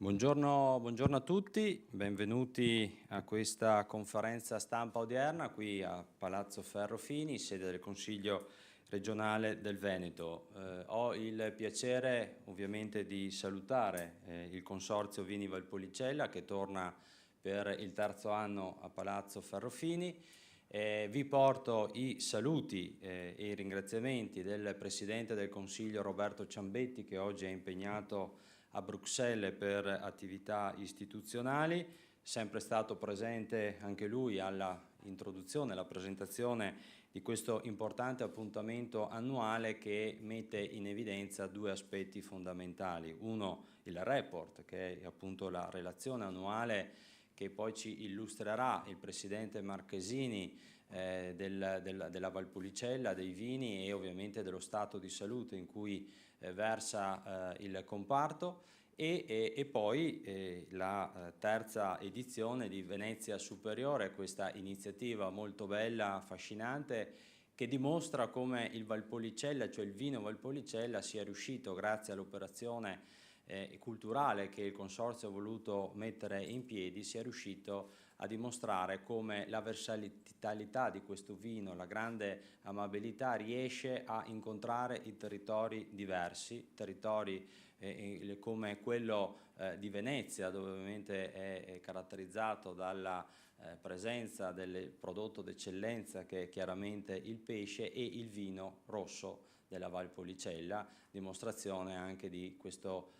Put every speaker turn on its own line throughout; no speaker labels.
Buongiorno a tutti, benvenuti a questa conferenza stampa odierna qui a Palazzo Ferrofini, sede del Consiglio regionale del Veneto. Ho il piacere ovviamente di salutare il Consorzio Vini Valpolicella che torna per il terzo anno a Palazzo Ferrofini. Vi porto i saluti e i ringraziamenti del Presidente del Consiglio Roberto Ciambetti, che oggi è impegnato a Bruxelles per attività istituzionali, sempre stato presente anche lui alla introduzione, alla presentazione di questo importante appuntamento annuale che mette in evidenza due aspetti fondamentali. Uno, il report, che è appunto la relazione annuale che poi ci illustrerà il Presidente Marchesini della Valpolicella, dei vini e ovviamente dello stato di salute in cui versa il comparto e poi la terza edizione di Venezia Superiore, questa iniziativa molto bella, affascinante, che dimostra come il Valpolicella, cioè il vino Valpolicella, sia riuscito grazie all'operazione culturale che il Consorzio ha voluto mettere in piedi, sia riuscito a dimostrare come la versatilità di questo vino, la grande amabilità riesce a incontrare i territori diversi, territori come quello di Venezia, dove ovviamente è caratterizzato dalla presenza del prodotto d'eccellenza che è chiaramente il pesce e il vino rosso della Valpolicella, dimostrazione anche di questo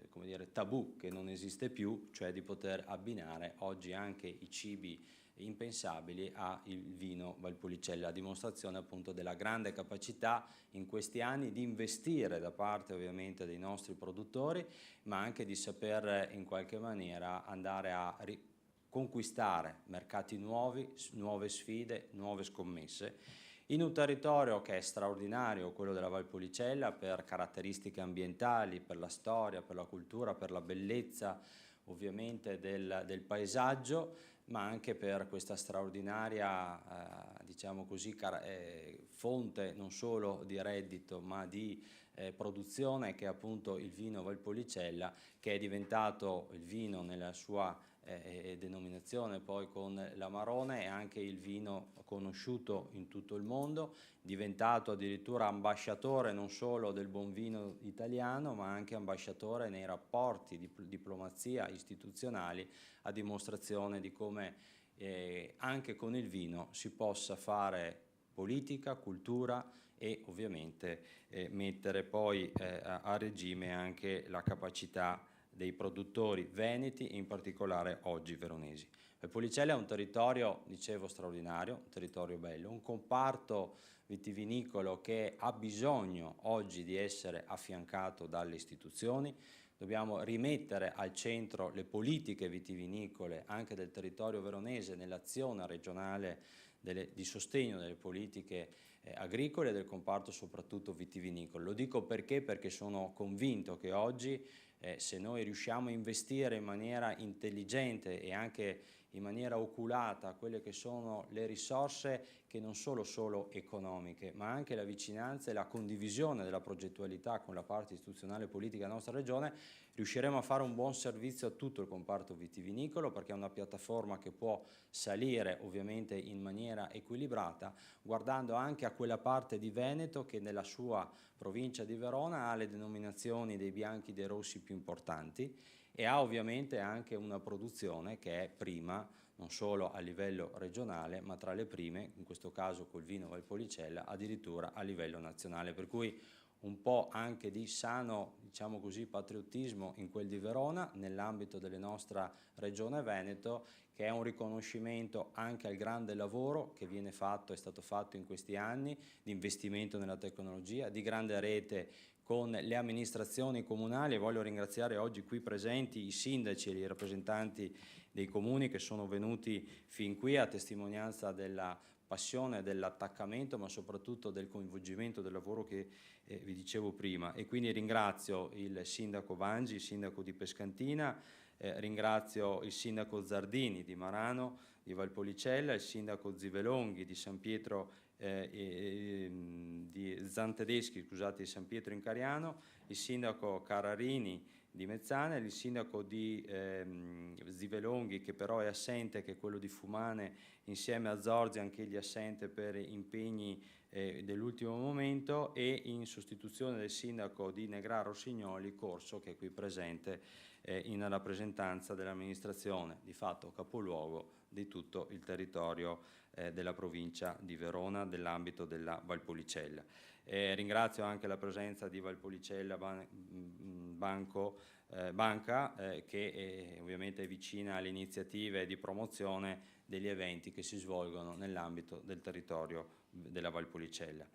come dire, tabù che non esiste più, cioè di poter abbinare oggi anche i cibi impensabili al vino Valpolicella, a dimostrazione appunto della grande capacità in questi anni di investire da parte ovviamente dei nostri produttori, ma anche di saper in qualche maniera andare a conquistare mercati nuovi, nuove sfide, nuove scommesse in un territorio che è straordinario, quello della Valpolicella, per caratteristiche ambientali, per la storia, per la cultura, per la bellezza ovviamente del paesaggio, ma anche per questa straordinaria diciamo così, fonte non solo di reddito ma di produzione che è appunto il vino Valpolicella, che è diventato il vino nella sua denominazione poi con l'Amarone e anche il vino conosciuto in tutto il mondo, diventato addirittura ambasciatore non solo del buon vino italiano ma anche ambasciatore nei rapporti di diplomazia istituzionali, a dimostrazione di come anche con il vino si possa fare politica, cultura e ovviamente mettere poi a regime anche la capacità dei produttori veneti e in particolare oggi veronesi. Valpolicella è un territorio, dicevo, straordinario, un territorio bello, un comparto vitivinicolo che ha bisogno oggi di essere affiancato dalle istituzioni. Dobbiamo rimettere al centro le politiche vitivinicole anche del territorio veronese nell'azione regionale di sostegno delle politiche agricole e del comparto soprattutto vitivinicolo. Lo dico perché sono convinto che oggi se noi riusciamo a investire in maniera intelligente e anche in maniera oculata quelle che sono le risorse che non sono solo economiche, ma anche la vicinanza e la condivisione della progettualità con la parte istituzionale e politica della nostra regione, riusciremo a fare un buon servizio a tutto il comparto vitivinicolo, perché è una piattaforma che può salire ovviamente in maniera equilibrata, guardando anche a quella parte di Veneto che nella sua provincia di Verona ha le denominazioni dei bianchi e dei rossi più importanti e ha ovviamente anche una produzione che è prima non solo a livello regionale ma tra le prime, in questo caso col vino Valpolicella, addirittura a livello nazionale, per cui un po' anche di sano, diciamo così, patriottismo in quel di Verona nell'ambito della nostra regione Veneto, che è un riconoscimento anche al grande lavoro che viene fatto, è stato fatto in questi anni di investimento nella tecnologia, di grande rete con le amministrazioni comunali, e voglio ringraziare oggi qui presenti i sindaci e i rappresentanti dei comuni che sono venuti fin qui a testimonianza della passione, dell'attaccamento, ma soprattutto del coinvolgimento del lavoro che vi dicevo prima. E quindi ringrazio il sindaco Vangi, il sindaco di Pescantina, ringrazio il sindaco Zardini di Marano, di Valpolicella, il sindaco Zivelonghi di San Pietro di Zantedeschi, scusate, di San Pietro in Cariano, il sindaco Cararini di Mezzana, il sindaco di Zivelonghi, che però è assente, che è quello di Fumane, insieme a Zorzi, anche egli assente per impegni dell'ultimo momento, e in sostituzione del sindaco di Negraro Rossignoli, Corso, che è qui presente in rappresentanza dell'amministrazione, di fatto capoluogo di tutto il territorio della provincia di Verona, dell'ambito della Valpolicella. Ringrazio anche la presenza di Valpolicella Banca, che ovviamente è vicina alle iniziative di promozione degli eventi che si svolgono nell'ambito del territorio della Valpolicella.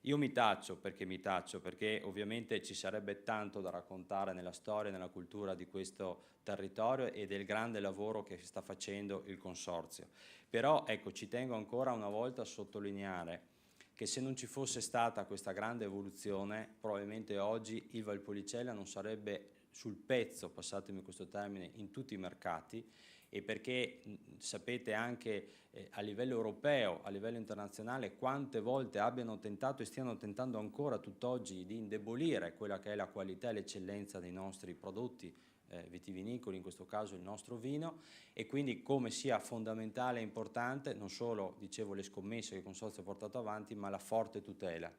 Io mi taccio perché ovviamente ci sarebbe tanto da raccontare nella storia e nella cultura di questo territorio e del grande lavoro che sta facendo il Consorzio. Però ecco, ci tengo ancora una volta a sottolineare che se non ci fosse stata questa grande evoluzione, probabilmente oggi il Valpolicella non sarebbe sul pezzo, passatemi questo termine, in tutti i mercati, e perché sapete anche a livello europeo, a livello internazionale, quante volte abbiano tentato e stiano tentando ancora tutt'oggi di indebolire quella che è la qualità e l'eccellenza dei nostri prodotti vitivinicoli, in questo caso il nostro vino, e quindi come sia fondamentale e importante non solo, dicevo, le scommesse che il Consorzio ha portato avanti, ma la forte tutela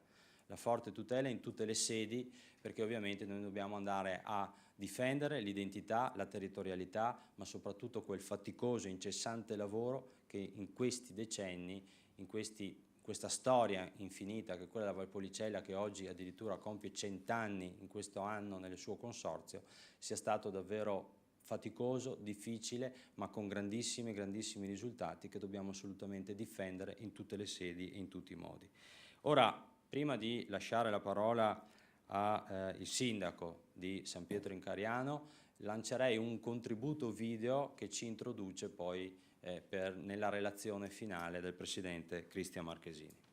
in tutte le sedi, perché ovviamente noi dobbiamo andare a difendere l'identità, la territorialità, ma soprattutto quel faticoso, incessante lavoro che in questi decenni, questa storia infinita che è quella della Valpolicella, che oggi addirittura compie 100 anni in questo anno nel suo consorzio, sia stato davvero faticoso, difficile, ma con grandissimi grandissimi risultati che dobbiamo assolutamente difendere in tutte le sedi e in tutti i modi. Ora, prima di lasciare la parola al sindaco di San Pietro in Cariano, lancerei un contributo video che ci introduce poi nella relazione finale del presidente Cristian Marchesini.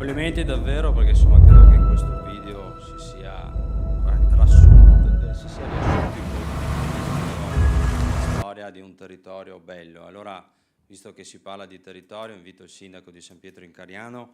Complimenti davvero, perché insomma credo che in questo video si sia riassunto la storia di un territorio bello. Allora, visto che si parla di territorio, invito il sindaco di San Pietro in Cariano,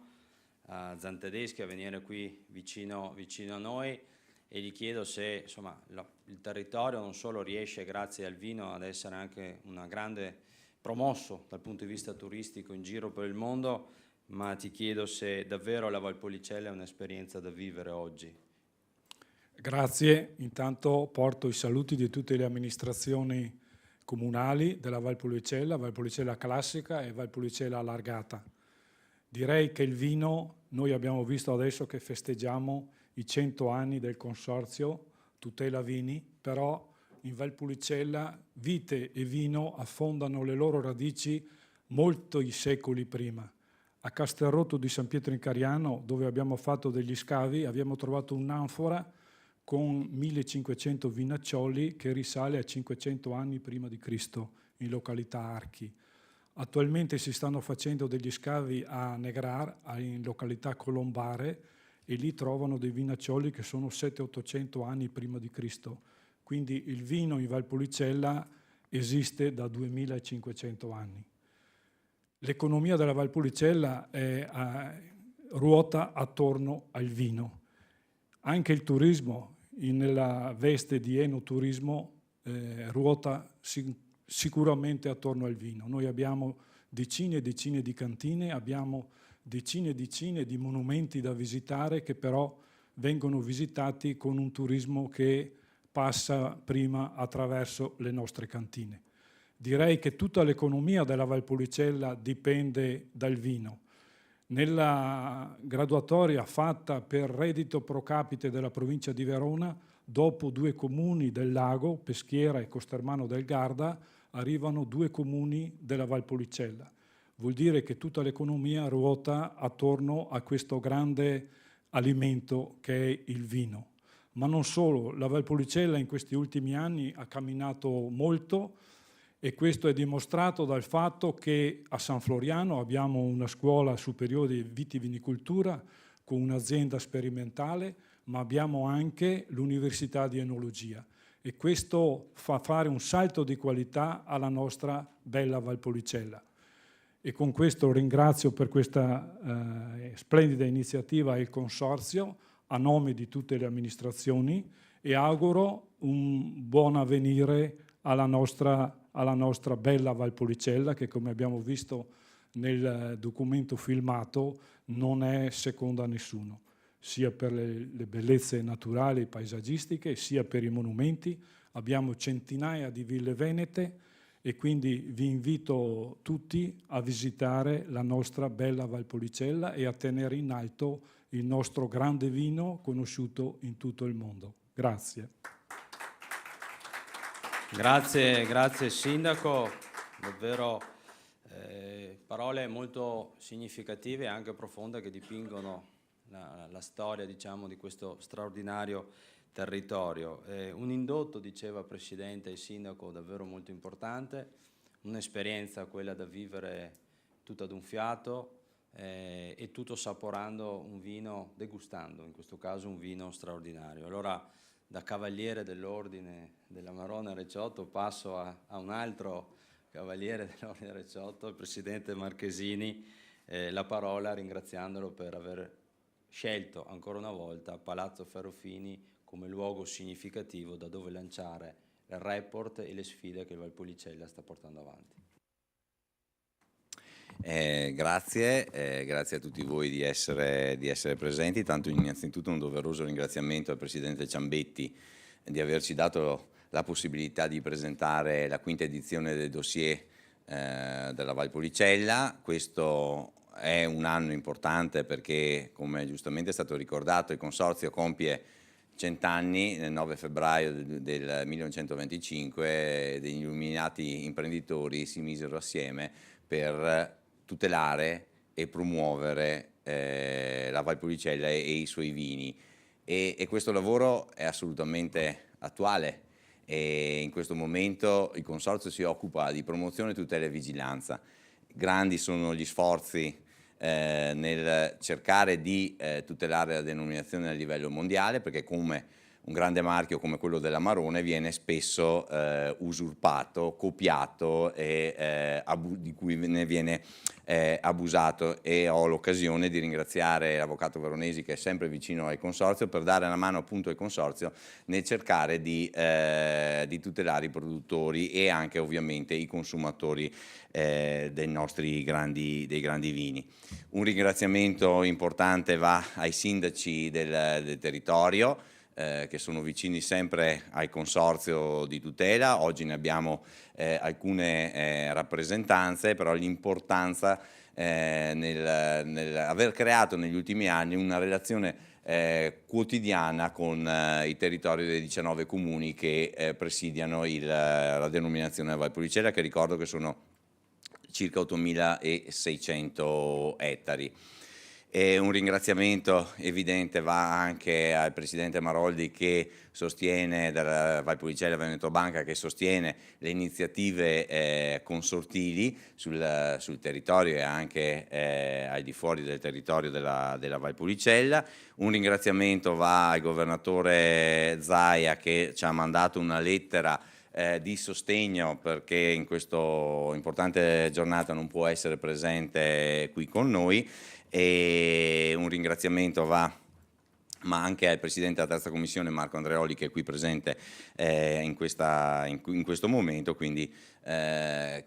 Zantedeschi, a venire qui vicino a noi, e gli chiedo se insomma, il territorio non solo riesce grazie al vino ad essere anche una grande promosso dal punto di vista turistico in giro per il mondo, ma ti chiedo se davvero la Valpolicella è un'esperienza da vivere oggi.
Grazie, intanto porto i saluti di tutte le amministrazioni comunali della Valpolicella classica e Valpolicella allargata. Direi che il vino, noi abbiamo visto adesso che festeggiamo i 100 anni del consorzio Tutela Vini, però in Valpolicella vite e vino affondano le loro radici molti secoli prima. A Castelrotto di San Pietro in Cariano, dove abbiamo fatto degli scavi, abbiamo trovato un'anfora con 1500 vinaccioli che risale a 500 anni prima di Cristo in località Archi. Attualmente si stanno facendo degli scavi a Negrar, in località Colombare, e lì trovano dei vinaccioli che sono 700-800 anni prima di Cristo. Quindi il vino in Valpolicella esiste da 2500 anni. L'economia della Valpolicella ruota attorno al vino. Anche il turismo, nella veste di enoturismo, ruota sicuramente attorno al vino. Noi abbiamo decine e decine di cantine, abbiamo decine e decine di monumenti da visitare che però vengono visitati con un turismo che passa prima attraverso le nostre cantine. Direi che tutta l'economia della Valpolicella dipende dal vino. Nella graduatoria fatta per reddito pro capite della provincia di Verona, dopo 2 comuni del lago, Peschiera e Costermano del Garda, arrivano 2 comuni della Valpolicella. Vuol dire che tutta l'economia ruota attorno a questo grande alimento che è il vino. Ma non solo, la Valpolicella in questi ultimi anni ha camminato molto, e questo è dimostrato dal fatto che a San Floriano abbiamo una scuola superiore di vitivinicoltura con un'azienda sperimentale, ma abbiamo anche l'Università di Enologia, e questo fa fare un salto di qualità alla nostra bella Valpolicella. E con questo ringrazio per questa splendida iniziativa il Consorzio a nome di tutte le amministrazioni, e auguro un buon avvenire alla nostra bella Valpolicella, che come abbiamo visto nel documento filmato non è seconda a nessuno, sia per le bellezze naturali e paesaggistiche, sia per i monumenti. Abbiamo centinaia di ville venete e quindi vi invito tutti a visitare la nostra bella Valpolicella e a tenere in alto il nostro grande vino conosciuto in tutto il mondo. Grazie.
Grazie Sindaco, davvero parole molto significative e anche profonde che dipingono la storia, diciamo, di questo straordinario territorio. Un indotto, diceva Presidente e Sindaco, davvero molto importante, un'esperienza quella da vivere tutta ad un fiato e tutto saporando un vino, degustando in questo caso un vino straordinario. Allora, da Cavaliere dell'Ordine della Maronna Recioto passo a un altro Cavaliere dell'Ordine Recioto, il Presidente Marchesini, la parola, ringraziandolo per aver scelto ancora una volta Palazzo Ferrofini come luogo significativo da dove lanciare il report e le sfide che il Valpolicella sta portando avanti.
Grazie a tutti voi di essere presenti. Tanto innanzitutto un doveroso ringraziamento al Presidente Ciambetti di averci dato la possibilità di presentare la 5ª edizione del dossier della Valpolicella. Questo è un anno importante perché, come giustamente è stato ricordato, il Consorzio compie 100 anni, nel 9 febbraio del 1925, degli illuminati imprenditori si misero assieme per tutelare e promuovere la Valpolicella e i suoi vini, e questo lavoro è assolutamente attuale, e in questo momento il Consorzio si occupa di promozione, tutela e vigilanza. Grandi sono gli sforzi nel cercare di tutelare la denominazione a livello mondiale, perché come un grande marchio come quello dell'Amarone viene spesso usurpato, copiato e di cui ne viene abusato, e ho l'occasione di ringraziare l'avvocato Veronesi, che è sempre vicino al consorzio, per dare una mano appunto al consorzio nel cercare di tutelare i produttori e anche ovviamente i consumatori dei nostri grandi vini. Un ringraziamento importante va ai sindaci del territorio, che sono vicini sempre al consorzio di tutela. Oggi ne abbiamo alcune rappresentanze, però l'importanza nel aver creato negli ultimi anni una relazione quotidiana con i territori dei 19 comuni che presidiano la denominazione Valpolicella, che ricordo che sono circa 8.600 ettari. E un ringraziamento evidente va anche al Presidente Maroldi, che sostiene, della Valpolicella Veneto Banca, che sostiene le iniziative consortili sul territorio e anche al di fuori del territorio della Valpolicella. Un ringraziamento va al Governatore Zaia, che ci ha mandato una lettera di sostegno, perché in questa importante giornata non può essere presente qui con noi. E un ringraziamento va anche al Presidente della Terza Commissione Marco Andreoli, che è qui presente in questo momento, quindi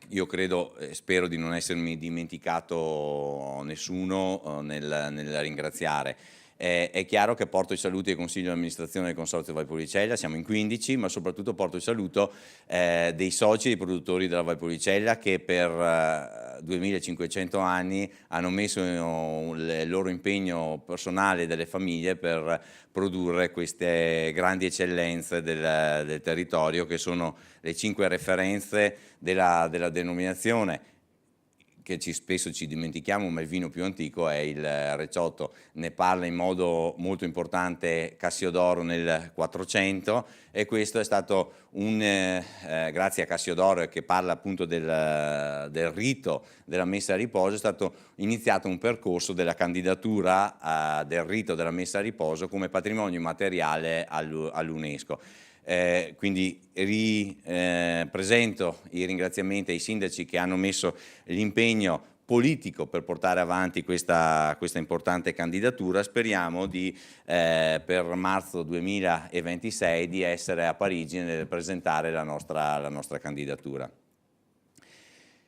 io credo e spero di non essermi dimenticato nessuno nel ringraziare. È chiaro che porto i saluti al Consiglio di amministrazione del Consorzio Valpolicella, siamo in 15, ma soprattutto porto il saluto dei soci, dei produttori della Valpolicella, che per 2500 anni hanno messo il loro impegno personale, delle famiglie, per produrre queste grandi eccellenze del territorio, che sono le 5 referenze della denominazione, che spesso ci dimentichiamo, ma il vino più antico è il Recioto. Ne parla in modo molto importante Cassiodoro nel 400, e questo è stato grazie a Cassiodoro, che parla appunto del rito della messa a riposo, è stato iniziato un percorso della candidatura del rito della messa a riposo come patrimonio immateriale all'UNESCO. Quindi presento i ringraziamenti ai sindaci che hanno messo l'impegno politico per portare avanti questa importante candidatura. Speriamo per marzo 2026 di essere a Parigi nel presentare la nostra candidatura.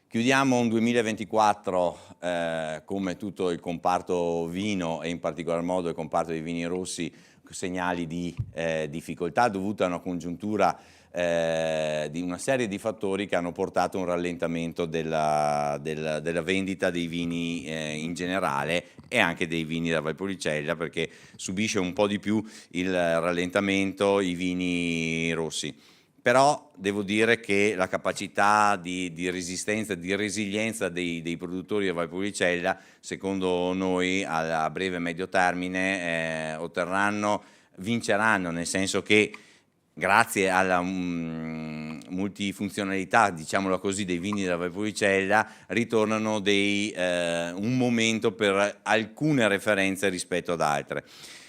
Chiudiamo un 2024 come tutto il comparto vino, e in particolar modo il comparto dei vini rossi, segnali di difficoltà dovute a una congiuntura di una serie di fattori che hanno portato a un rallentamento della vendita dei vini in generale, e anche dei vini da Valpolicella, perché subisce un po' di più il rallentamento i vini rossi. Però devo dire che la capacità di resistenza, di resilienza dei produttori di Valpolicella, secondo noi a breve e medio termine vinceranno, nel senso che grazie alla multifunzionalità, diciamola così, dei vini della Valpolicella, ritornano un momento per alcune referenze rispetto ad altre.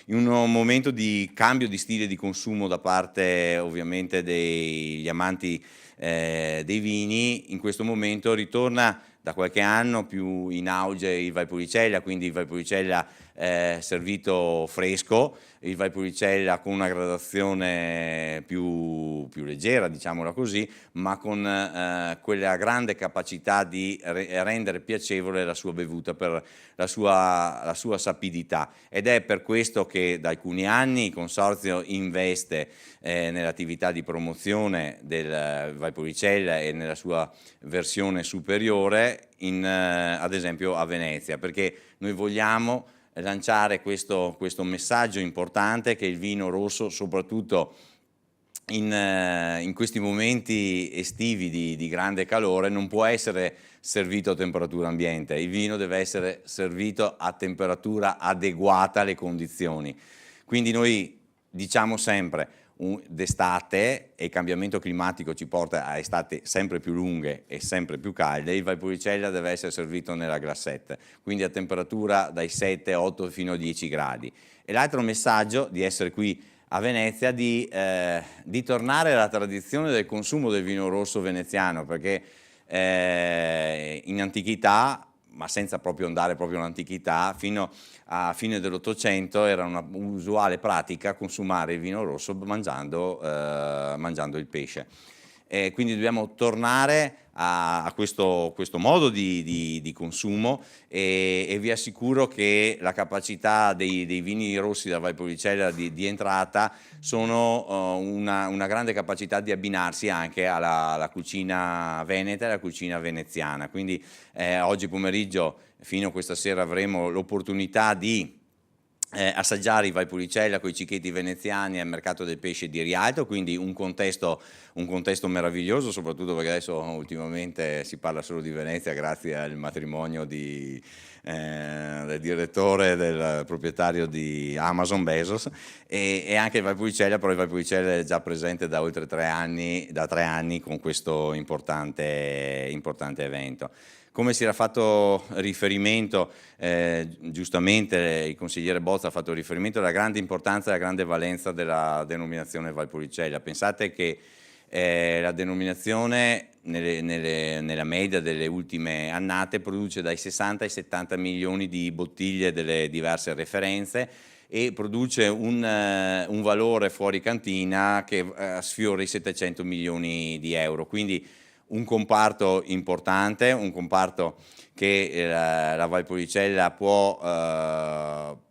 In un momento di cambio di stile di consumo da parte ovviamente degli amanti dei vini, in questo momento ritorna da qualche anno più in auge il Valpolicella, quindi il Valpolicella servito fresco, il Valpolicella con una gradazione più leggera, diciamola così, ma con quella grande capacità di rendere piacevole la sua bevuta per la sua sapidità. Ed è per questo che da alcuni anni il Consorzio investe nell'attività di promozione del Valpolicella e nella sua versione superiore, ad esempio a Venezia, perché noi vogliamo lanciare questo messaggio importante, che il vino rosso, soprattutto in questi momenti estivi di grande calore, non può essere servito a temperatura ambiente. Il vino deve essere servito a temperatura adeguata alle condizioni. Quindi noi diciamo sempre d'estate, e il cambiamento climatico ci porta a estate sempre più lunghe e sempre più calde, il Valpolicella deve essere servito nella glassette, quindi a temperatura dai 7, 8 fino a 10 gradi. E l'altro messaggio di essere qui a Venezia, di tornare alla tradizione del consumo del vino rosso veneziano, perché in antichità, ma senza proprio andare proprio all'antichità, fino a fine dell'800 era una usuale pratica consumare il vino rosso mangiando il pesce. Quindi dobbiamo tornare a questo modo di consumo, e vi assicuro che la capacità dei vini rossi da Valpolicella di entrata sono una grande capacità di abbinarsi anche alla cucina veneta e alla cucina veneziana. Quindi oggi pomeriggio fino a questa sera avremo l'opportunità di assaggiare i Valpolicella con i cicchetti veneziani al mercato del pesce di Rialto, quindi un contesto meraviglioso, soprattutto perché adesso ultimamente si parla solo di Venezia grazie al matrimonio del direttore, del proprietario di Amazon, Bezos, e anche il Valpolicella, però il Valpolicella è già presente da oltre 3 anni con questo importante evento. Come si era fatto riferimento, giustamente il consigliere Bozza ha fatto riferimento alla grande importanza e alla grande valenza della denominazione Valpolicella. Pensate che la denominazione nella media delle ultime annate produce dai 60 ai 70 milioni di bottiglie delle diverse referenze, e produce un valore fuori cantina che sfiora i 700 milioni di euro. Quindi un comparto importante, un comparto che la Valpolicella può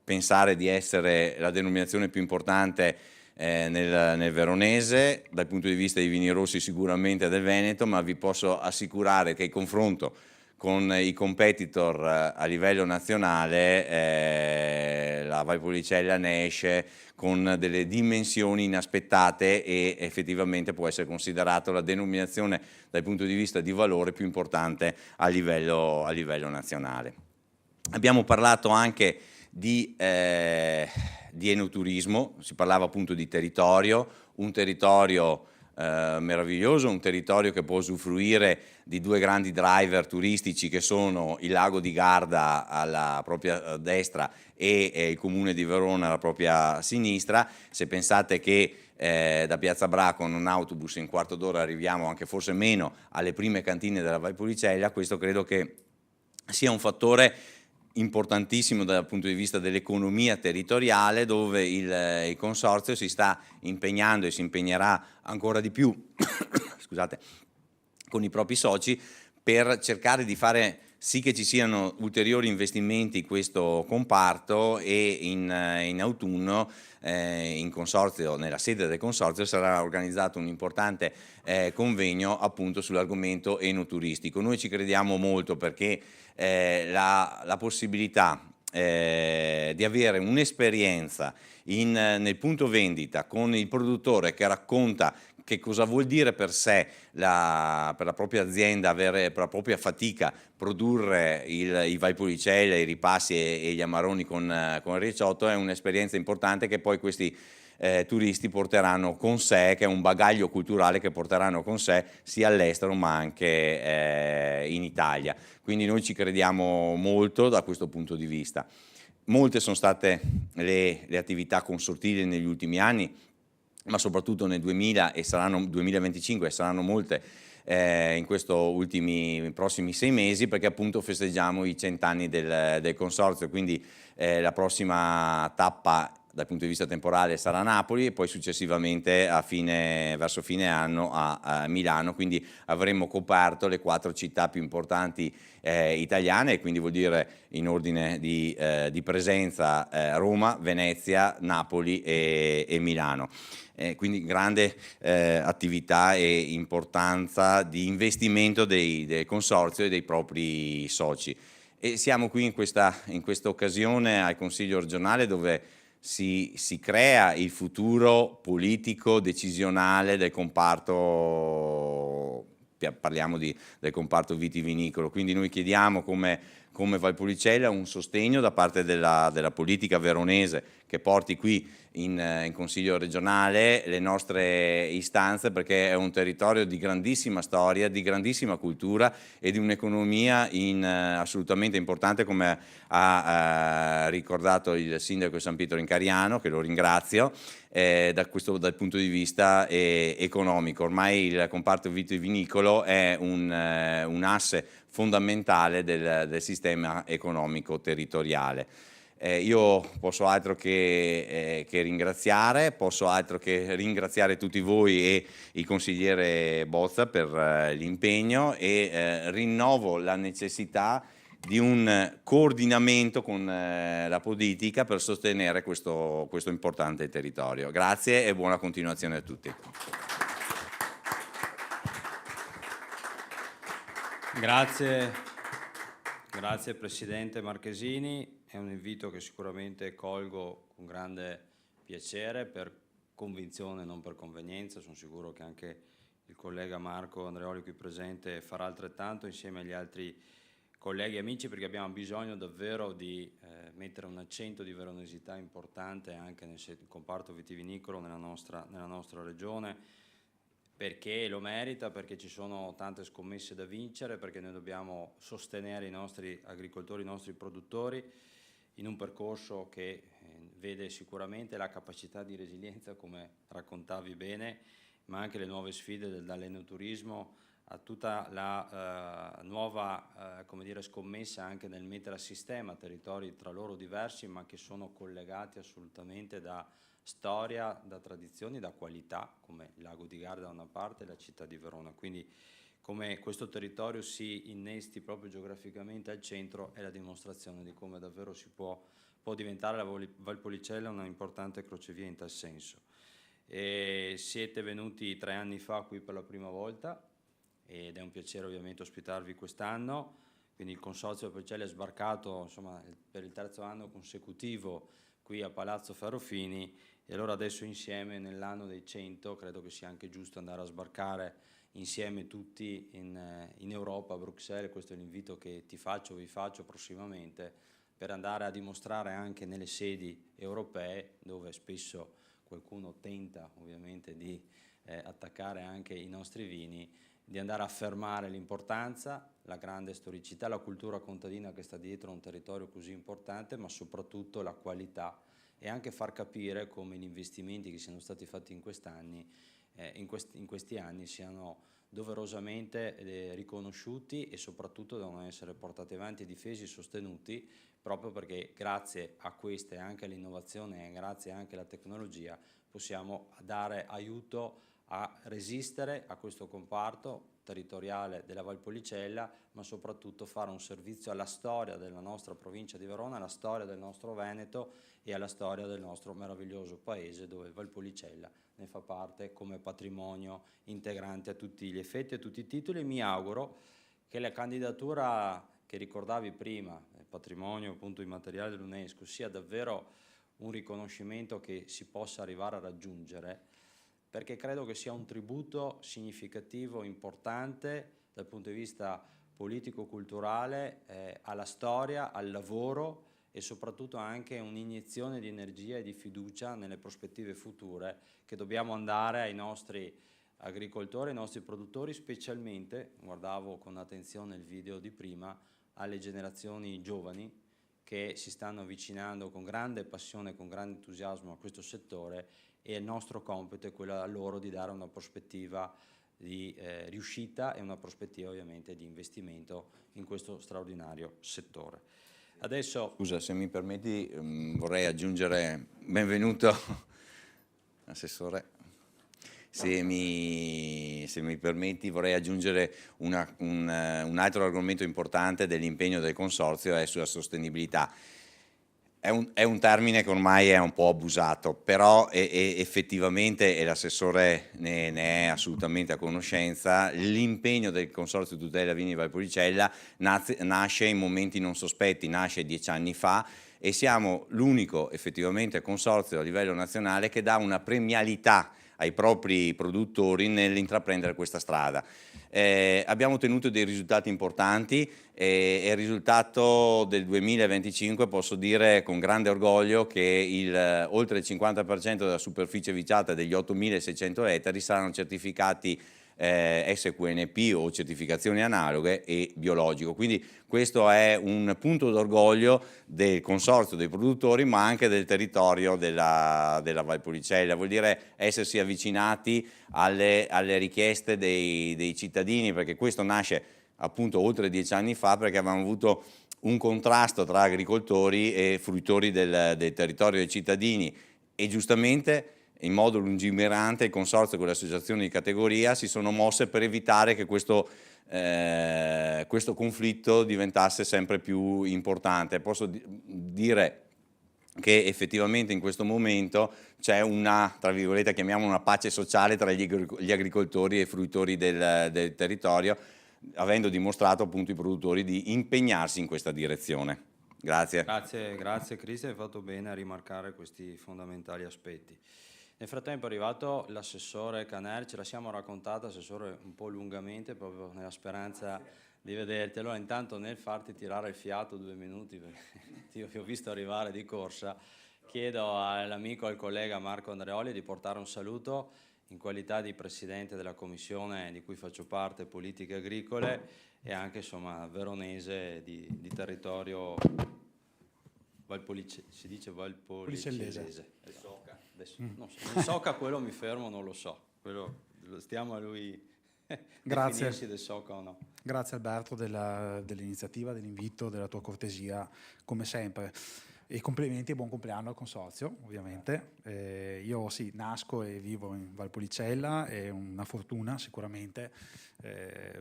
pensare di essere la denominazione più importante nel veronese, dal punto di vista dei vini rossi sicuramente del Veneto, ma vi posso assicurare che il confronto con i competitor a livello nazionale, la Valpolicella ne esce con delle dimensioni inaspettate, e effettivamente può essere considerato la denominazione dal punto di vista di valore più importante a livello nazionale. Abbiamo parlato anche di enoturismo, si parlava appunto di territorio, un territorio meraviglioso, un territorio che può usufruire di 2 grandi driver turistici che sono il lago di Garda alla propria destra e il comune di Verona alla propria sinistra. Se pensate che da Piazza Bra con un autobus in 1/4 d'ora arriviamo, anche forse meno, alle prime cantine della Valpolicella, questo credo che sia un fattore importantissimo dal punto di vista dell'economia territoriale, dove il consorzio si sta impegnando e si impegnerà ancora di più scusate, con i propri soci per cercare di fare sì che ci siano ulteriori investimenti in questo comparto, e in autunno in consorzio, nella sede del consorzio, sarà organizzato un importante convegno appunto sull'argomento enoturistico. Noi ci crediamo molto perché la possibilità di avere un'esperienza nel punto vendita con il produttore che racconta che cosa vuol dire per sé, per la propria azienda, per la propria fatica, produrre i Valpolicella, i ripassi e gli amaroni con il riccotto, è un'esperienza importante che poi questi turisti porteranno con sé, che è un bagaglio culturale che porteranno con sé sia all'estero ma anche in Italia. Quindi noi ci crediamo molto da questo punto di vista. Molte sono state le attività consortili negli ultimi anni, ma soprattutto nel 2025 saranno molte in questi prossimi 6 mesi, perché appunto festeggiamo i 100 anni del consorzio, quindi la prossima tappa dal punto di vista temporale sarà Napoli, e poi successivamente verso fine anno a Milano, quindi avremo coperto le 4 città più importanti italiane, e quindi vuol dire in ordine di presenza Roma, Venezia, Napoli e Milano. Quindi grande attività e importanza di investimento del consorzio e dei propri soci. E siamo qui in questa occasione al Consiglio regionale, dove si crea il futuro politico decisionale del comparto, parliamo del comparto vitivinicolo. Quindi noi chiediamo come come Valpolicella, un sostegno da parte della politica veronese che porti qui in Consiglio regionale le nostre istanze, perché è un territorio di grandissima storia, di grandissima cultura e di un'economia assolutamente importante, come ha ricordato il sindaco di San Pietro in Cariano, che lo ringrazio, dal punto di vista economico. Ormai il comparto vitivinicolo è un asse fondamentale del sistema economico territoriale. Io posso altro che ringraziare, tutti voi e il consigliere Bozza per l'impegno, e rinnovo la necessità di un coordinamento con la politica per sostenere questo importante territorio. Grazie e buona continuazione a tutti.
Grazie Presidente Marchesini, è un invito che sicuramente colgo con grande piacere, per convinzione, non per convenienza. Sono sicuro che anche il collega Marco Andreoli qui presente farà altrettanto insieme agli altri colleghi e amici, perché abbiamo bisogno davvero di mettere un accento di veronesità importante anche nel comparto vitivinicolo nella nostra regione, perché lo merita, perché ci sono tante scommesse da vincere, perché noi dobbiamo sostenere i nostri agricoltori, i nostri produttori in un percorso che vede sicuramente la capacità di resilienza, come raccontavi bene, ma anche le nuove sfide dall'enoturismo a tutta la nuova scommessa anche nel mettere a sistema territori tra loro diversi, ma che sono collegati assolutamente da storia, da tradizioni, da qualità, come il lago di Garda da una parte e la città di Verona. Quindi come questo territorio si innesti proprio geograficamente al centro è la dimostrazione di come davvero può diventare la Valpolicella una importante crocevia in tal senso. Siete venuti 3 anni fa qui per la prima volta ed è un piacere ovviamente ospitarvi quest'anno. Quindi il Consorzio Valpolicella è sbarcato per il 3° anno consecutivo qui a Palazzo Ferrofini, e allora adesso insieme nell'anno dei 100 credo che sia anche giusto andare a sbarcare insieme tutti in Europa, a Bruxelles. Questo è l'invito che vi faccio prossimamente, per andare a dimostrare anche nelle sedi europee, dove spesso qualcuno tenta ovviamente di attaccare anche i nostri vini, di andare a affermare l'importanza, la grande storicità, la cultura contadina che sta dietro a un territorio così importante, ma soprattutto la qualità, e anche far capire come gli investimenti che siano stati fatti in questi anni siano doverosamente riconosciuti e soprattutto devono essere portati avanti, difesi e sostenuti, proprio perché grazie a queste, anche all'innovazione e grazie anche alla tecnologia, possiamo dare aiuto a resistere a questo comparto territoriale della Valpolicella, ma soprattutto fare un servizio alla storia della nostra provincia di Verona, alla storia del nostro Veneto e alla storia del nostro meraviglioso paese, dove Valpolicella ne fa parte come patrimonio integrante a tutti gli effetti e a tutti i titoli. E mi auguro che la candidatura che ricordavi prima, il patrimonio appunto immateriale dell'UNESCO, sia davvero un riconoscimento che si possa arrivare a raggiungere, perché credo che sia un tributo significativo, importante dal punto di vista politico-culturale alla storia, al lavoro, e soprattutto anche un'iniezione di energia e di fiducia nelle prospettive future che dobbiamo andare ai nostri agricoltori, ai nostri produttori, specialmente, guardavo con attenzione il video di prima, alle generazioni giovani che si stanno avvicinando con grande passione, con grande entusiasmo a questo settore, e il nostro compito è quello a loro di dare una prospettiva di riuscita e una prospettiva ovviamente di investimento in questo straordinario settore. Adesso,
scusa, se mi permetti, vorrei aggiungere, benvenuto Assessore, se mi permetti vorrei aggiungere un altro argomento importante dell'impegno del Consorzio, è sulla sostenibilità. È un termine che ormai è un po' abusato, però effettivamente, e l'assessore ne è assolutamente a conoscenza, l'impegno del Consorzio Tutela Vini Valpolicella nasce in momenti non sospetti, nasce 10 anni fa, e siamo l'unico effettivamente consorzio a livello nazionale che dà una premialità ai propri produttori nell'intraprendere questa strada. Abbiamo ottenuto dei risultati importanti e il risultato del 2025 posso dire con grande orgoglio che oltre il 50% della superficie viciata degli 8.600 ettari saranno certificati SQNP o certificazioni analoghe e biologico. Quindi questo è un punto d'orgoglio del consorzio dei produttori, ma anche del territorio della Valpolicella. Vuol dire essersi avvicinati alle richieste dei cittadini, perché questo nasce appunto oltre 10 anni fa, perché avevamo avuto un contrasto tra agricoltori e fruitori del territorio dei cittadini, e giustamente in modo lungimirante il consorzio con le associazioni di categoria si sono mosse per evitare che questo conflitto diventasse sempre più importante. Posso dire che effettivamente in questo momento c'è una, tra virgolette, chiamiamola una pace sociale tra gli agricoltori e i fruitori del territorio, avendo dimostrato appunto i produttori di impegnarsi in questa direzione. Grazie.
Grazie Cristian, hai fatto bene a rimarcare questi fondamentali aspetti. Nel frattempo è arrivato l'assessore Caner, ce la siamo raccontata, assessore, un po' lungamente, proprio nella speranza di vederti. Allora intanto, nel farti tirare il fiato 2 minuti, perché ti ho visto arrivare di corsa, chiedo all'amico, al collega Marco Andreoli di portare un saluto in qualità di Presidente della Commissione di cui faccio parte, Politiche Agricole, e anche insomma veronese di territorio si dice valpolicellese. Adesso, non so che a quello mi fermo, non lo so, quello stiamo a lui definirsi del SOCA o no.
Grazie Alberto dell'iniziativa, dell'invito, della tua cortesia, come sempre. E complimenti e buon compleanno al consorzio, ovviamente. Io sì, nasco e vivo in Valpolicella, è una fortuna sicuramente.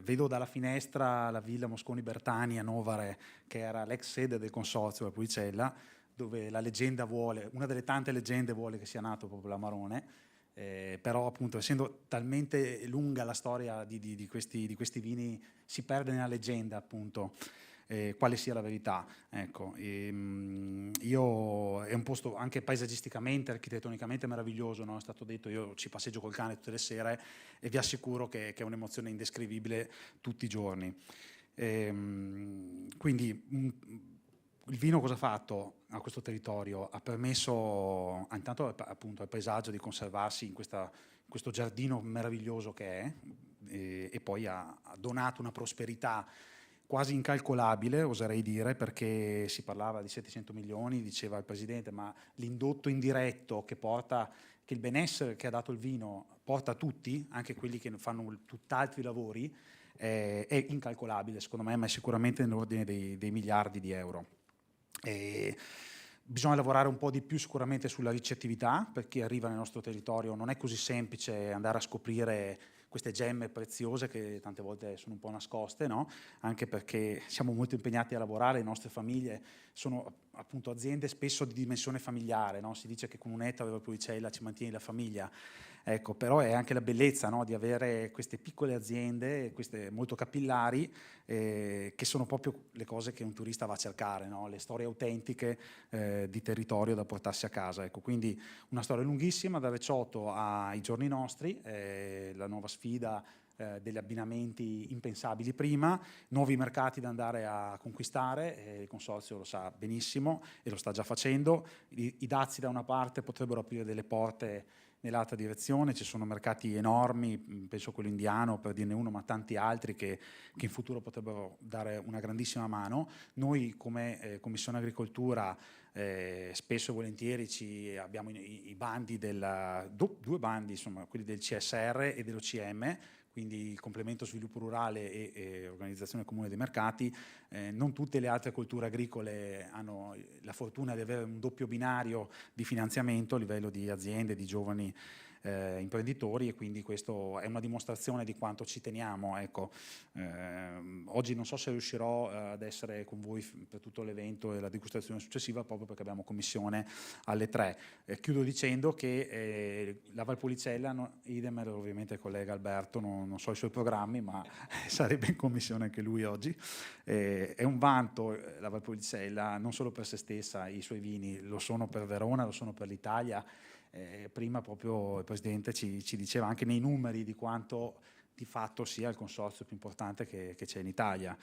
Vedo dalla finestra la villa Mosconi Bertani a Novare, che era l'ex sede del consorzio Valpolicella, dove la leggenda vuole, una delle tante leggende vuole che sia nato proprio l'Amarone, però appunto essendo talmente lunga la storia di questi vini, si perde nella leggenda appunto quale sia la verità. Ecco, è un posto anche paesaggisticamente, architettonicamente meraviglioso, no? È stato detto, io ci passeggio col cane tutte le sere e vi assicuro che è un'emozione indescrivibile tutti i giorni. Quindi il vino cosa ha fatto a questo territorio? Ha permesso intanto appunto al paesaggio di conservarsi in questo giardino meraviglioso che è, e poi ha donato una prosperità quasi incalcolabile, oserei dire, perché si parlava di 700 milioni, diceva il Presidente, ma l'indotto indiretto che il benessere che ha dato il vino porta a tutti, anche quelli che fanno tutt'altri lavori, è incalcolabile secondo me, ma è sicuramente nell'ordine dei miliardi di euro. Bisogna lavorare un po' di più sicuramente sulla ricettività, per chi arriva nel nostro territorio non è così semplice andare a scoprire queste gemme preziose che tante volte sono un po' nascoste, no? Anche perché siamo molto impegnati a lavorare, le nostre famiglie sono appunto aziende spesso di dimensione familiare, no? Si dice che con un ettaro di Valpolicella ci mantieni la famiglia, ecco, però è anche la bellezza, no? Di avere queste piccole aziende, queste molto capillari, che sono proprio le cose che un turista va a cercare, no? Le storie autentiche di territorio da portarsi a casa, ecco. Quindi una storia lunghissima da Recioto ai giorni nostri, la nuova sfida degli abbinamenti impensabili prima, nuovi mercati da andare a conquistare, il consorzio lo sa benissimo e lo sta già facendo. I dazi da una parte potrebbero aprire delle porte nell'altra direzione, ci sono mercati enormi, penso quello indiano per dirne uno, ma tanti altri che in futuro potrebbero dare una grandissima mano. Noi come Commissione Agricoltura spesso e volentieri abbiamo i bandi due bandi, insomma, quelli del CSR e dell'OCM, quindi il complemento sviluppo rurale e organizzazione comune dei mercati. Non tutte le altre colture agricole hanno la fortuna di avere un doppio binario di finanziamento a livello di aziende, di giovani imprenditori, e quindi questo è una dimostrazione di quanto ci teniamo. Ecco, oggi non so se riuscirò ad essere con voi per tutto l'evento e la degustazione successiva, proprio perché abbiamo commissione alle 3. Chiudo dicendo che la Valpolicella, idem ovviamente il collega Alberto, non so i suoi programmi, ma sarebbe in commissione anche lui oggi. È un vanto la Valpolicella, non solo per se stessa, i suoi vini lo sono per Verona, lo sono per l'Italia. Prima proprio il Presidente ci diceva anche nei numeri di quanto di fatto sia il consorzio più importante che c'è in Italia.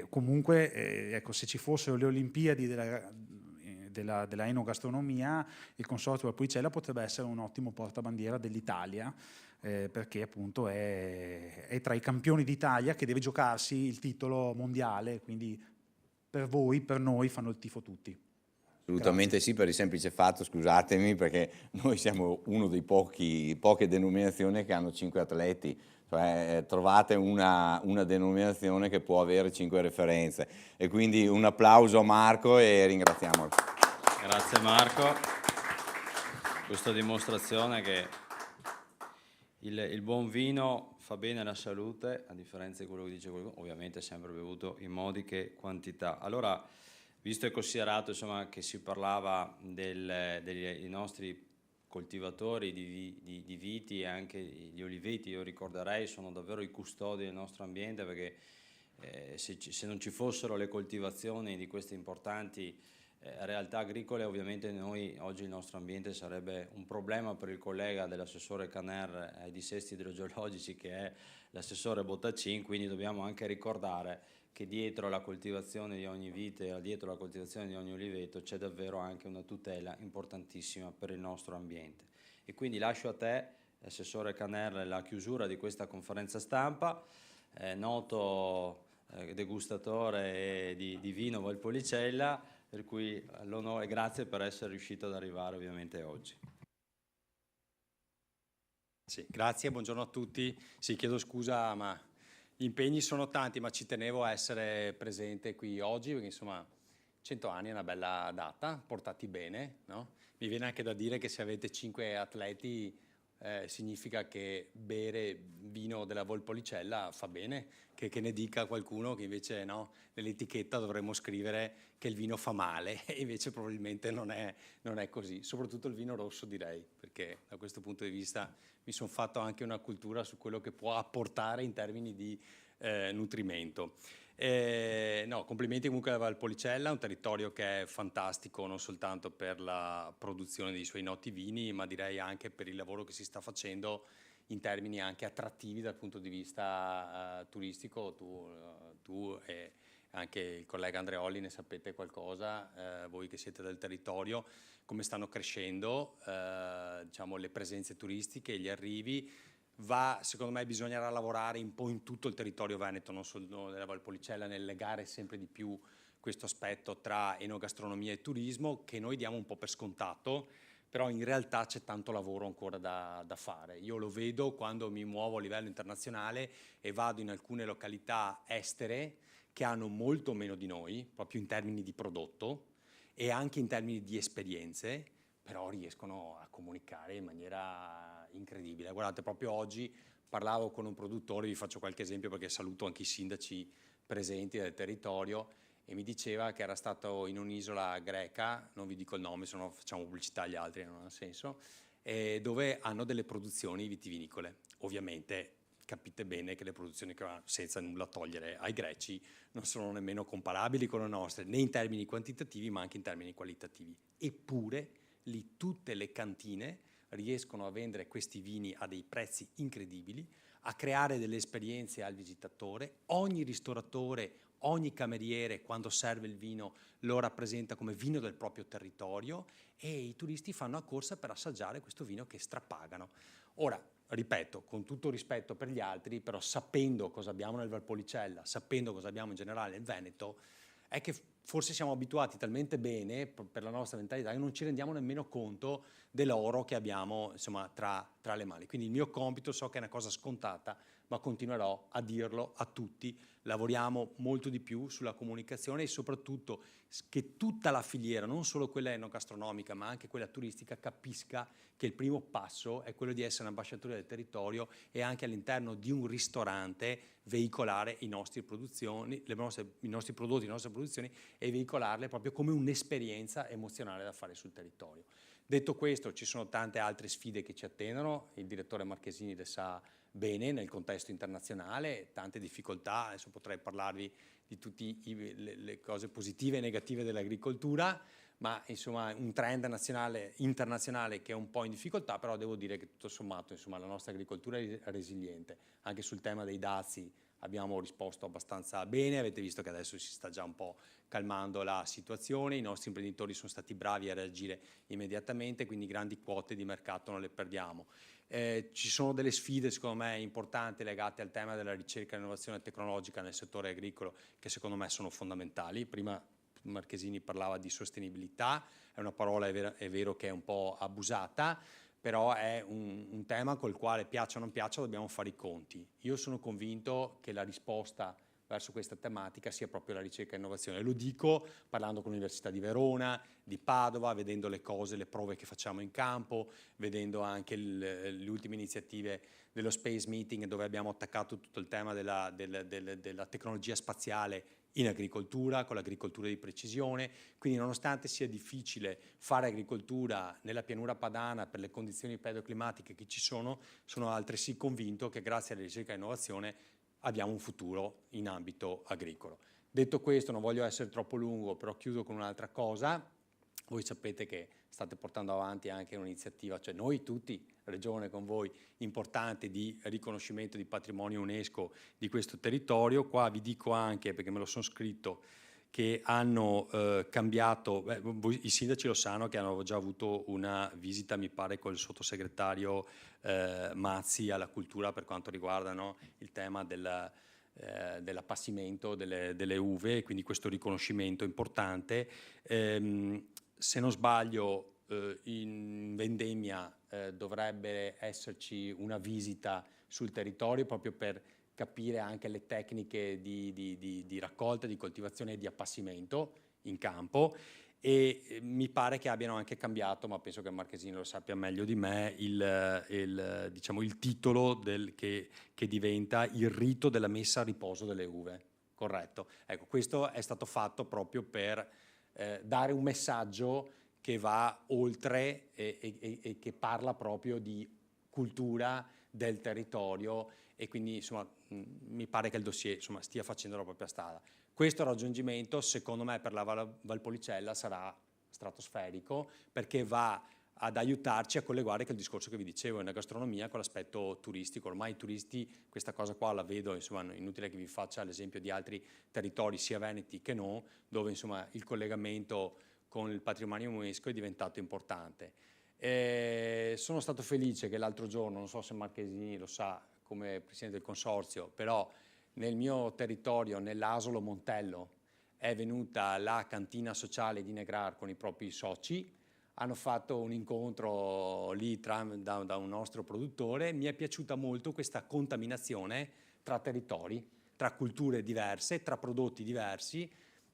Comunque, ecco, se ci fossero le Olimpiadi della enogastronomia, il consorzio Valpolicella potrebbe essere un ottimo portabandiera dell'Italia, perché appunto è tra i campioni d'Italia che deve giocarsi il titolo mondiale, quindi per voi, per noi fanno il tifo tutti.
Assolutamente sì, per il semplice fatto, scusatemi, perché noi siamo uno dei poche denominazioni che hanno 5 atleti, cioè trovate una denominazione che può avere 5 referenze, e quindi un applauso a Marco e ringraziamolo.
Grazie Marco, questa dimostrazione che il buon vino fa bene alla salute, a differenza di quello che dice qualcuno, ovviamente è sempre bevuto in modi che quantità. Allora, visto e considerato insomma, che si parlava dei nostri coltivatori di viti e anche gli oliveti, io ricorderei, sono davvero i custodi del nostro ambiente, perché se non ci fossero le coltivazioni di queste importanti realtà agricole, ovviamente noi oggi il nostro ambiente sarebbe un problema per il collega dell'assessore Caner ai dissesti idrogeologici, che è l'assessore Bottacin, quindi dobbiamo anche ricordare che dietro la coltivazione di ogni vite, dietro la coltivazione di ogni oliveto c'è davvero anche una tutela importantissima per il nostro ambiente. E quindi lascio a te, assessore Caner, la chiusura di questa conferenza stampa. Noto degustatore di vino Valpolicella, per cui l'onore e grazie per essere riuscito ad arrivare ovviamente oggi.
Sì, grazie, buongiorno a tutti. Sì, chiedo scusa, ma gli impegni sono tanti, ma ci tenevo a essere presente qui oggi, perché insomma 100 anni è una bella data, portati bene, no? Mi viene anche da dire che se avete 5 atleti significa che bere vino della Valpolicella fa bene, che ne dica qualcuno che invece no, nell'etichetta dovremmo scrivere che il vino fa male, e invece probabilmente non è così, soprattutto il vino rosso direi, perché da questo punto di vista mi sono fatto anche una cultura su quello che può apportare in termini di nutrimento. No, complimenti comunque alla Valpolicella, un territorio che è fantastico non soltanto per la produzione dei suoi noti vini, ma direi anche per il lavoro che si sta facendo in termini anche attrattivi dal punto di vista turistico. Tu e anche il collega Andreoli ne sapete qualcosa, voi che siete del territorio, come stanno crescendo diciamo, le presenze turistiche, gli arrivi. Secondo me bisognerà lavorare un po' in tutto il territorio veneto, non solo nella Valpolicella, nel legare sempre di più questo aspetto tra enogastronomia e turismo, che noi diamo un po' per scontato, però in realtà c'è tanto lavoro ancora da fare. Io lo vedo quando mi muovo a livello internazionale e vado in alcune località estere che hanno molto meno di noi, proprio in termini di prodotto e anche in termini di esperienze, però riescono a comunicare in maniera incredibile. Guardate, proprio oggi parlavo con un produttore, vi faccio qualche esempio perché saluto anche i sindaci presenti del territorio, e mi diceva che era stato in un'isola greca, non vi dico il nome, se no facciamo pubblicità agli altri, non ha senso, dove hanno delle produzioni vitivinicole. Ovviamente capite bene che le produzioni che hanno, senza nulla togliere ai greci, non sono nemmeno comparabili con le nostre, né in termini quantitativi ma anche in termini qualitativi. Eppure lì tutte le cantine riescono a vendere questi vini a dei prezzi incredibili, a creare delle esperienze al visitatore. Ogni ristoratore, ogni cameriere, quando serve il vino, lo rappresenta come vino del proprio territorio, e i turisti fanno a corsa per assaggiare questo vino che strapagano. Ora, ripeto, con tutto rispetto per gli altri, però sapendo cosa abbiamo nel Valpolicella, sapendo cosa abbiamo in generale nel Veneto, è che forse siamo abituati talmente bene per la nostra mentalità che non ci rendiamo nemmeno conto dell'oro che abbiamo insomma, tra le mani. Quindi il mio compito, so che è una cosa scontata, ma continuerò a dirlo a tutti. Lavoriamo molto di più sulla comunicazione e soprattutto che tutta la filiera, non solo quella enogastronomica ma anche quella turistica, capisca che il primo passo è quello di essere ambasciatori del territorio e anche all'interno di un ristorante veicolare i nostri prodotti, le nostre produzioni, e veicolarle proprio come un'esperienza emozionale da fare sul territorio. Detto questo, ci sono tante altre sfide che ci attendono, il direttore Marchesini le sa bene nel contesto internazionale, tante difficoltà, adesso potrei parlarvi di tutte le cose positive e negative dell'agricoltura, ma insomma un trend internazionale che è un po' in difficoltà, però devo dire che tutto sommato insomma, la nostra agricoltura è resiliente. Anche sul tema dei dazi abbiamo risposto abbastanza bene, avete visto che adesso si sta già un po' calmando la situazione, i nostri imprenditori sono stati bravi a reagire immediatamente, quindi grandi quote di mercato non le perdiamo. Ci sono delle sfide secondo me importanti legate al tema della ricerca e innovazione tecnologica nel settore agricolo che secondo me sono fondamentali. Prima Marchesini parlava di sostenibilità, è una parola, è vero che è un po' abusata, però è un tema col quale, piaccia o non piaccia, dobbiamo fare i conti. Io sono convinto che la risposta verso questa tematica sia proprio la ricerca e innovazione. Lo dico parlando con l'Università di Verona, di Padova, vedendo le cose, le prove che facciamo in campo, vedendo anche le ultime iniziative dello Space Meeting, dove abbiamo attaccato tutto il tema della tecnologia spaziale in agricoltura, con l'agricoltura di precisione. Quindi nonostante sia difficile fare agricoltura nella pianura padana per le condizioni pedoclimatiche che ci sono altresì convinto che grazie alla ricerca e innovazione abbiamo un futuro in ambito agricolo. Detto questo, non voglio essere troppo lungo, però chiudo con un'altra cosa. Voi sapete che state portando avanti anche un'iniziativa, cioè noi tutti, Regione con voi, importante di riconoscimento di patrimonio UNESCO di questo territorio. Qua vi dico anche, perché me lo sono scritto, che hanno cambiato, i sindaci lo sanno che hanno già avuto una visita, mi pare, col sottosegretario Mazzi alla cultura per quanto riguarda il tema dell'appassimento delle uve, quindi questo riconoscimento importante. Se non sbaglio in vendemmia dovrebbe esserci una visita sul territorio proprio per capire anche le tecniche di raccolta, di coltivazione e di appassimento in campo, e mi pare che abbiano anche cambiato, ma penso che Marchesini lo sappia meglio di me, diciamo, il titolo che diventa il rito della messa a riposo delle uve, corretto? Ecco, questo è stato fatto proprio per dare un messaggio che va oltre e che parla proprio di cultura del territorio, e quindi insomma mi pare che il dossier insomma stia facendo la propria strada. Questo raggiungimento secondo me per la Valpolicella sarà stratosferico, perché va ad aiutarci a collegare che il discorso che vi dicevo nella gastronomia con l'aspetto turistico. Ormai i turisti questa cosa qua la vedo, insomma inutile che vi faccia l'esempio di altri territori sia veneti che no, dove insomma il collegamento con il patrimonio UNESCO è diventato importante. Sono stato felice che l'altro giorno, non so se Marchesini lo sa come Presidente del Consorzio, però nel mio territorio, nell'Asolo Montello, è venuta la cantina sociale di Negrar con i propri soci, hanno fatto un incontro lì da un nostro produttore. Mi è piaciuta molto questa contaminazione tra territori, tra culture diverse, tra prodotti diversi.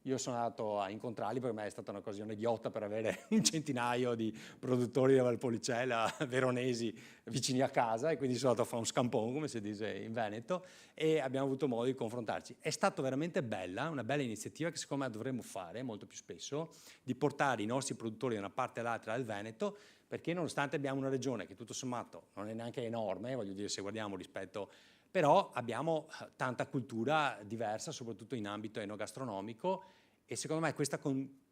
Io sono andato a incontrarli, per me è stata un'occasione ghiotta per avere un centinaio di produttori della Valpolicella veronesi vicini a casa, e quindi sono andato a fare un scampone, come si dice in Veneto, e abbiamo avuto modo di confrontarci. È stato veramente bella, una bella iniziativa che secondo me dovremmo fare molto più spesso, di portare i nostri produttori da una parte all'altra del Veneto, perché nonostante abbiamo una regione che tutto sommato non è neanche enorme, voglio dire, se guardiamo rispetto, però abbiamo tanta cultura diversa, soprattutto in ambito enogastronomico, e secondo me questa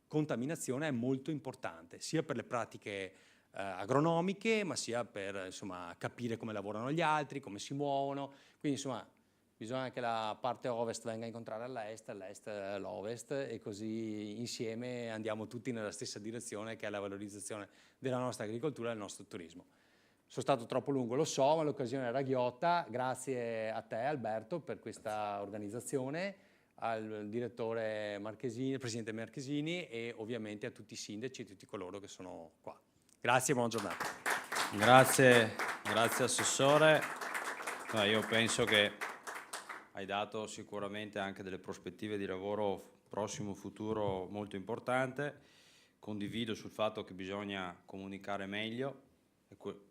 contaminazione è molto importante, sia per le pratiche agronomiche, ma sia per insomma, capire come lavorano gli altri, come si muovono. Quindi insomma bisogna che la parte ovest venga a incontrare l'est l'ovest, e così insieme andiamo tutti nella stessa direzione, che è la valorizzazione della nostra agricoltura e del nostro turismo. Sono stato troppo lungo, lo so, ma l'occasione era ghiotta. Grazie a te Alberto per questa organizzazione, al direttore Marchesini, al presidente Marchesini, e ovviamente a tutti i sindaci e a tutti coloro che sono qua. Grazie e buona giornata.
Grazie Assessore. No, io penso che hai dato sicuramente anche delle prospettive di lavoro prossimo futuro molto importante. Condivido sul fatto che bisogna comunicare meglio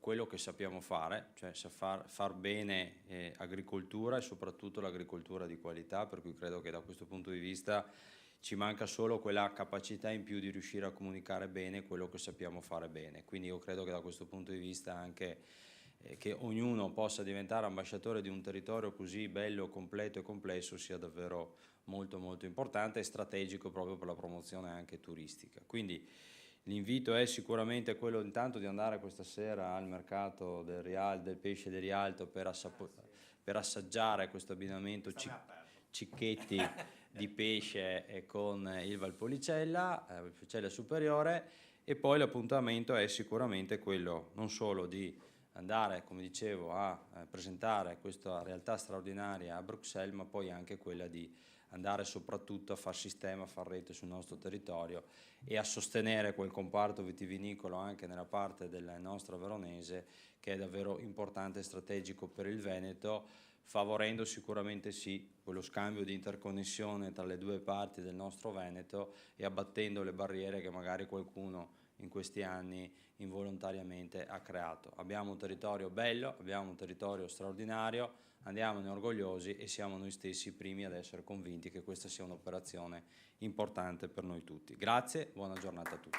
quello che sappiamo fare, cioè far bene agricoltura, e soprattutto l'agricoltura di qualità, per cui credo che da questo punto di vista ci manca solo quella capacità in più di riuscire a comunicare bene quello che sappiamo fare bene. Quindi io credo che da questo punto di vista anche che ognuno possa diventare ambasciatore di un territorio così bello, completo e complesso sia davvero molto molto importante e strategico proprio per la promozione anche turistica. Quindi l'invito è sicuramente quello intanto di andare questa sera al mercato del pesce del Rialto per assaggiare questo abbinamento cicchetti di pesce con il Valpolicella superiore, e poi l'appuntamento è sicuramente quello non solo di andare, come dicevo, a presentare questa realtà straordinaria a Bruxelles, ma poi anche quella di andare soprattutto a far sistema, a far rete sul nostro territorio e a sostenere quel comparto vitivinicolo anche nella parte del nostro veronese, che è davvero importante e strategico per il Veneto, favorendo sicuramente sì quello scambio di interconnessione tra le due parti del nostro Veneto e abbattendo le barriere che magari qualcuno in questi anni involontariamente ha creato. Abbiamo un territorio bello, abbiamo un territorio straordinario, andiamone orgogliosi e siamo noi stessi i primi ad essere convinti che questa sia un'operazione importante per noi tutti. Grazie, buona giornata a tutti.